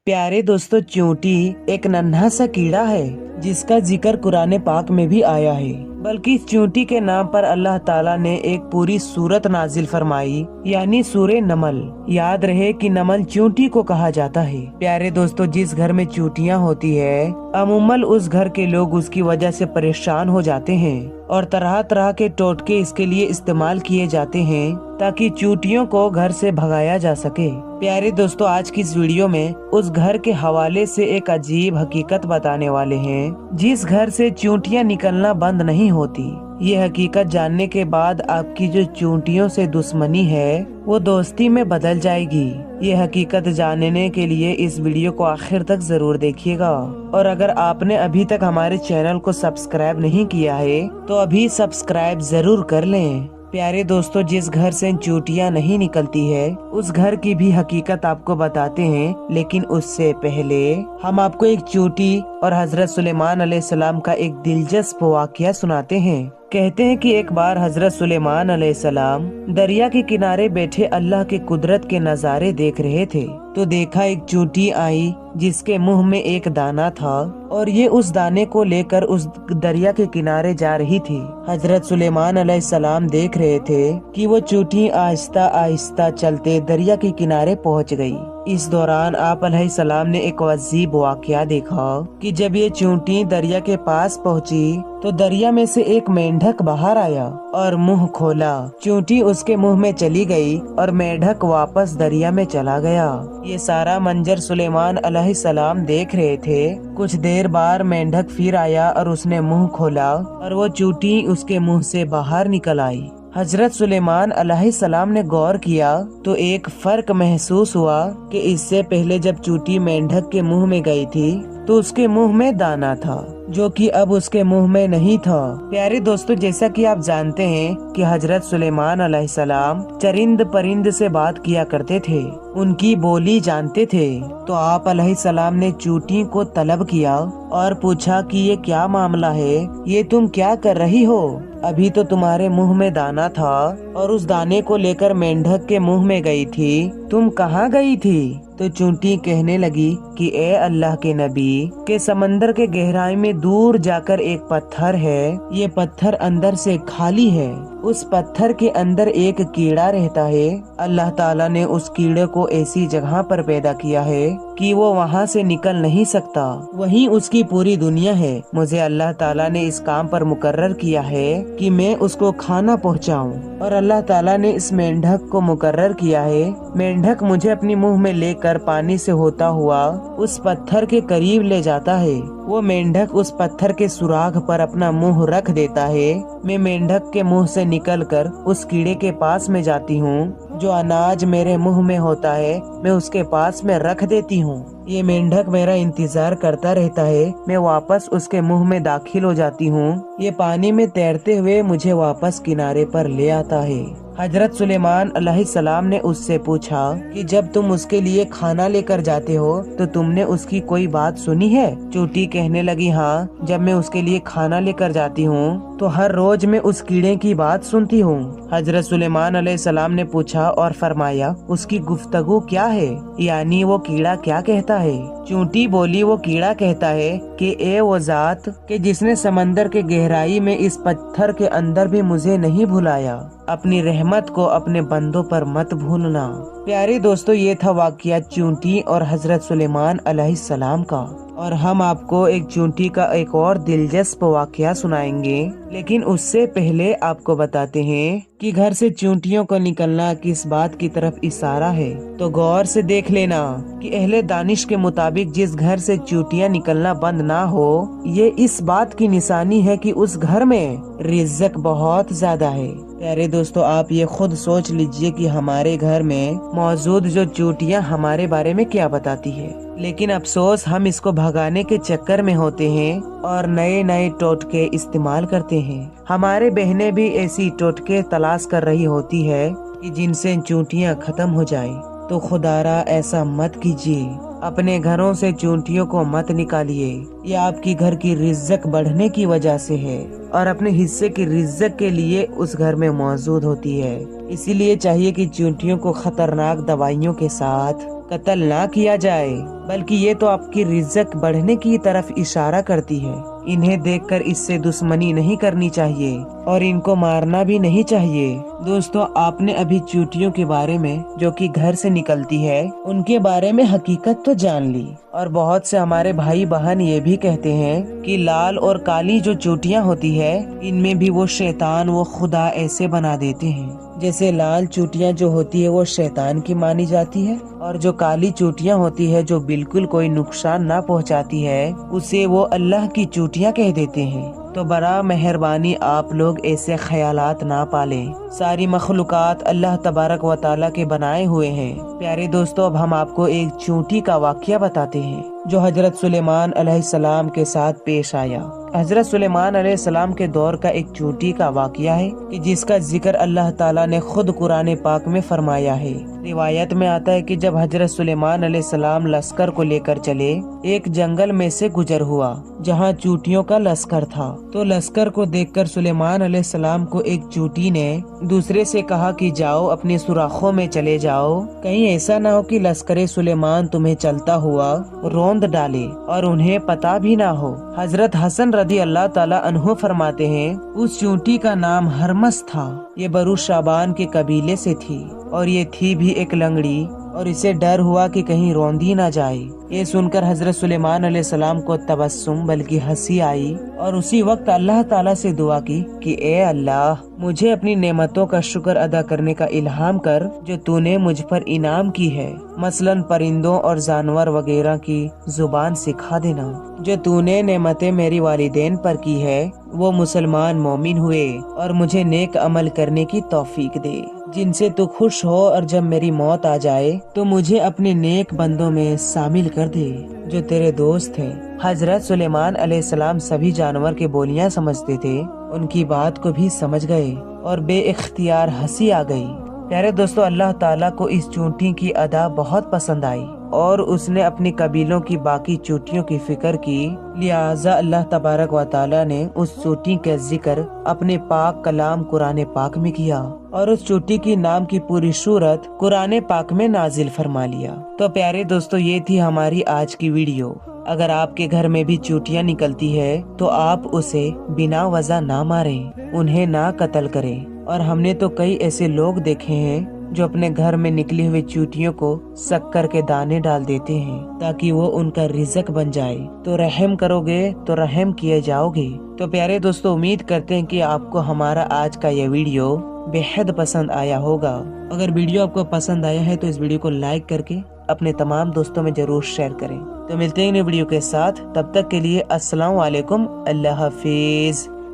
प्यारे दोस्तों, चींटी एक नन्हा सा कीड़ा है जिसका जिक्र कुरान पाक में भी आया है। बल्कि इस चींटी के नाम पर अल्लाह ताला ने एक पूरी सूरत नाजिल फरमाई, यानी सूरे नमल। याद रहे कि नमल चींटी को कहा जाता है। प्यारे दोस्तों, जिस घर में चींटियां होती है, अमूमन उस घर के लोग उसकी वजह से परेशान हो जाते हैं और तरह तरह के टोटके इसके लिए इस्तेमाल किए जाते हैं ताकि चींटियों को घर से भगाया जा सके। प्यारे दोस्तों, आज की इस वीडियो में उस घर के हवाले से एक अजीब हकीकत बताने वाले हैं जिस घर से चींटियां निकलना बंद नहीं होती। ये हकीकत जानने के बाद आपकी जो चींटियों से दुश्मनी है वो दोस्ती में बदल जाएगी। ये हकीकत जानने के लिए इस वीडियो को आखिर तक जरूर देखिएगा। और अगर आपने अभी तक हमारे चैनल को सब्सक्राइब नहीं किया है तो अभी सब्सक्राइब जरूर कर लें। प्यारे दोस्तों, जिस घर से चींटियां नहीं निकलती है उस घर की भी हकीकत आपको बताते हैं, लेकिन उससे पहले हम आपको एक चींटी और हजरत सुलेमान अलैहिस्सलाम का एक दिलचस्प वाकया सुनाते हैं। कहते हैं कि एक बार हजरत सुलेमान अलैहिस्सलाम दरिया के किनारे बैठे अल्लाह के कुदरत के नज़ारे देख रहे थे तो देखा एक चींटी आई जिसके मुंह में एक दाना था और ये उस दाने को लेकर उस दरिया के किनारे जा रही थी। हजरत सुलेमान अलैहिस्सलाम देख रहे थे कि वो चींटी आहिस्ता आहिस्ता चलते दरिया के किनारे पहुंच गई। इस दौरान आप अलैहिस्सलाम ने एक अजीब वाकया देखा कि जब ये चींटी दरिया के पास पहुंची तो दरिया में से एक मेंढक बाहर आया और मुंह खोला। चींटी उसके मुंह में चली गई और मेंढक वापस दरिया में चला गया। ये सारा मंजर सुलेमान अलैहिस्सलाम देख रहे थे। कुछ देर बाद मेंढक फिर आया और उसने मुंह खोला और वो चींटी उसके मुंह से बाहर निकल आई। हजरत सुलेमान अलैहिस्सलाम ने गौर किया तो एक फर्क महसूस हुआ कि इससे पहले जब चींटी मेंढक के मुंह में गई थी तो उसके मुंह में दाना था जो कि अब उसके मुंह में नहीं था। प्यारे दोस्तों, जैसा कि आप जानते हैं कि हजरत सुलेमान अलैहिस्सलाम चरिंद परिंद से बात किया करते थे, उनकी बोली जानते थे। तो आप अलैहिस्सलाम ने चींटी को तलब किया और पूछा कि ये क्या मामला है, ये तुम क्या कर रही हो? अभी तो तुम्हारे मुंह में दाना था और उस दाने को लेकर मेंढक के मुंह में गई थी, तुम कहाँ गई थी? तो चींटी कहने लगी कि ए अल्लाह के नबी, के समंदर के गहराई में दूर जाकर एक पत्थर है, ये पत्थर अंदर से खाली है, उस पत्थर के अंदर एक कीड़ा रहता है। अल्लाह ताला ने उस कीड़े को ऐसी जगह पर पैदा किया है कि वो वहाँ से निकल नहीं सकता, वहीं उसकी पूरी दुनिया है। मुझे अल्लाह ताला ने इस काम पर मुकर्रर किया है कि मैं उसको खाना पहुँचाऊँ और अल्लाह ताला ने इस मेंढक को मुकर्रर किया है। मेंढक मुझे अपनी मुंह में लेकर पानी से होता हुआ उस पत्थर के करीब ले जाता है। वो मेंढक उस पत्थर के सुराख पर अपना मुंह रख देता है। मैं मेंढक के मुंह से निकलकर उस कीड़े के पास में जाती हूँ। जो अनाज मेरे मुंह में होता है मैं उसके पास में रख देती हूँ। ये मेंढक मेरा इंतजार करता रहता है। मैं वापस उसके मुंह में दाखिल हो जाती हूँ। ये पानी में तैरते हुए मुझे वापस किनारे पर ले आता है। हजरत सुलेमान अलैहिस्सलाम ने उससे पूछा कि जब तुम उसके लिए खाना लेकर जाते हो तो तुमने उसकी कोई बात सुनी है? चींटी कहने लगी, हाँ, जब मैं उसके लिए खाना लेकर जाती हूँ तो हर रोज मैं उस कीड़े की बात सुनती हूँ। हजरत सुलेमान अलैहिस्सलाम ने पूछा और फरमाया, उसकी गुफ्तगू क्या है, यानी वो कीड़ा क्या कहता है? चींटी बोली, वो कीड़ा कहता है कि ए वो जात के जिसने समंदर के गहराई में इस पत्थर के अंदर भी मुझे नहीं भुलाया, अपनी रहमत को अपने बंदों पर मत भूलना। प्यारे दोस्तों, ये था वाकया चींटी और हजरत सुलेमान अलैहिस्सलाम का। और हम आपको एक चींटी का एक और दिलचस्प वाकया सुनाएंगे, लेकिन उससे पहले आपको बताते हैं कि घर से चींटियों को निकलना किस बात की तरफ इशारा है। तो गौर से देख लेना कि अहले दानिश के मुताबिक जिस घर से चींटियां निकलना बंद ना हो, ये इस बात की निशानी है कि उस घर में रिज़्क बहुत ज्यादा है। प्यारे दोस्तों, आप ये खुद सोच लीजिए कि हमारे घर में मौजूद जो चींटियां हमारे बारे में क्या बताती है, लेकिन अफसोस हम इसको भगाने के चक्कर में होते हैं और नए नए टोटके इस्तेमाल करते हैं। हमारे बहनें भी ऐसी टोटके तलाश कर रही होती है कि जिनसे चींटियां खत्म हो जाए। तो खुदारा ऐसा मत कीजिए, अपने घरों से चींटियों को मत निकालिए। ये आपकी घर की रिज़्क बढ़ने की वजह से है और अपने हिस्से की रिज़्क के लिए उस घर में मौजूद होती है। इसीलिए चाहिए कि चींटियों को खतरनाक दवाइयों के साथ कत्ल ना किया जाए। बल्कि ये तो आपकी रिज़्क बढ़ने की तरफ इशारा करती है। इन्हें देखकर इससे दुश्मनी नहीं करनी चाहिए और इनको मारना भी नहीं चाहिए। दोस्तों, आपने अभी चींटियों के बारे में जो कि घर से निकलती है उनके बारे में हकीकत तो जान ली, और बहुत से हमारे भाई बहन ये भी कहते हैं कि लाल और काली जो चींटियां होती है इनमें भी वो शैतान वो खुदा ऐसे बना देते हैं। जैसे लाल चींटियां जो होती है वो शैतान की मानी जाती है, और जो काली चींटियां होती है जो बिल्कुल कोई नुकसान ना पहुंचाती है उसे वो अल्लाह की चींटियां कह देते हैं। तो बड़ा मेहरबानी आप लोग ऐसे ख्यालात ना पालें। सारी मखलूकात अल्लाह तबारक व तआला के बनाए हुए हैं। प्यारे दोस्तों, अब हम आपको एक चींटी का वाकया बताते हैं जो हजरत सुलेमान अलैहिस्सलाम के साथ पेश आया। हजरत सुलेमान अलैहिस्सलाम के दौर का एक चींटी का वाकया है कि जिसका जिक्र अल्लाह ताला ने खुद कुरान पाक में फरमाया है। रिवायत में आता है कि जब हजरत सुलेमान अलैहिस्सलाम लश्कर को लेकर चले, एक जंगल में से गुजर हुआ जहाँ चींटियों का लश्कर था। तो लश्कर को देखकर सुलेमान अलैहिस्सलाम को एक चींटी ने दूसरे से कहा कि जाओ अपने सुराखों में चले जाओ, कहीं ऐसा ना हो कि लश्कर सुलेमान तुम्हें चलता हुआ रौंद डाले और उन्हें पता भी ना हो। हजरत हसन रदी अल्लाह ताला अन्हु फरमाते हैं, उस चींटी का नाम हरमस था। ये बरू शाबान के कबीले से थी और ये थी भी एक लंगड़ी, और इसे डर हुआ कि कहीं रौंदी ना जाए। ये सुनकर हजरत सुलेमान अलैहिस्सलाम को तबस्सुम बल्कि हंसी आई, और उसी वक्त अल्लाह ताला से दुआ की कि ए अल्लाह, मुझे अपनी नेमतों का शुक्र अदा करने का इल्हाम कर जो तूने मुझ पर इनाम की है। मसलन परिंदों और जानवर वगैरह की जुबान सिखा देना। जो तूने नेमतें मेरी वालिदैन पर की है वो मुसलमान मोमिन हुए, और मुझे नेक अमल करने की तौफीक दे जिनसे तू खुश हो, और जब मेरी मौत आ जाए तो मुझे अपने नेक बंदों में शामिल कर दे जो तेरे दोस्त हैं। हजरत सुलेमान अलैहिस्सलाम सभी जानवर के बोलियां समझते थे, उनकी बात को भी समझ गए और बेइख्तियार हंसी आ गई। प्यारे दोस्तों, अल्लाह ताला को इस चींटी की अदा बहुत पसंद आई और उसने अपनी कबीलों की बाकी चींटियों की फिक्र की। लिहाजा अल्लाह तबारक व तआला ने उस चींटी का जिक्र अपने पाक कलाम कुरान पाक में किया और उस चींटी की नाम की पूरी सूरत कुरान पाक में नाजिल फरमा लिया। तो प्यारे दोस्तों, ये थी हमारी आज की वीडियो। अगर आपके घर में भी चींटियां निकलती है तो आप उसे बिना वजह ना मारें, उन्हें ना कत्ल करें। और हमने तो कई ऐसे लोग देखे हैं जो अपने घर में निकली हुई चींटियों को शक्कर के दाने डाल देते हैं ताकि वो उनका रिज़्क बन जाए। तो रहम करोगे तो रहम किए जाओगे। तो प्यारे दोस्तों, उम्मीद करते हैं कि आपको हमारा आज का ये वीडियो बेहद पसंद आया होगा। अगर वीडियो आपको पसंद आया है तो इस वीडियो को लाइक करके अपने तमाम दोस्तों में जरूर शेयर करें। तो मिलते हैं नई वीडियो के साथ, तब तक के लिए अस्सलाम वालेकुम, अल्लाह हाफिज।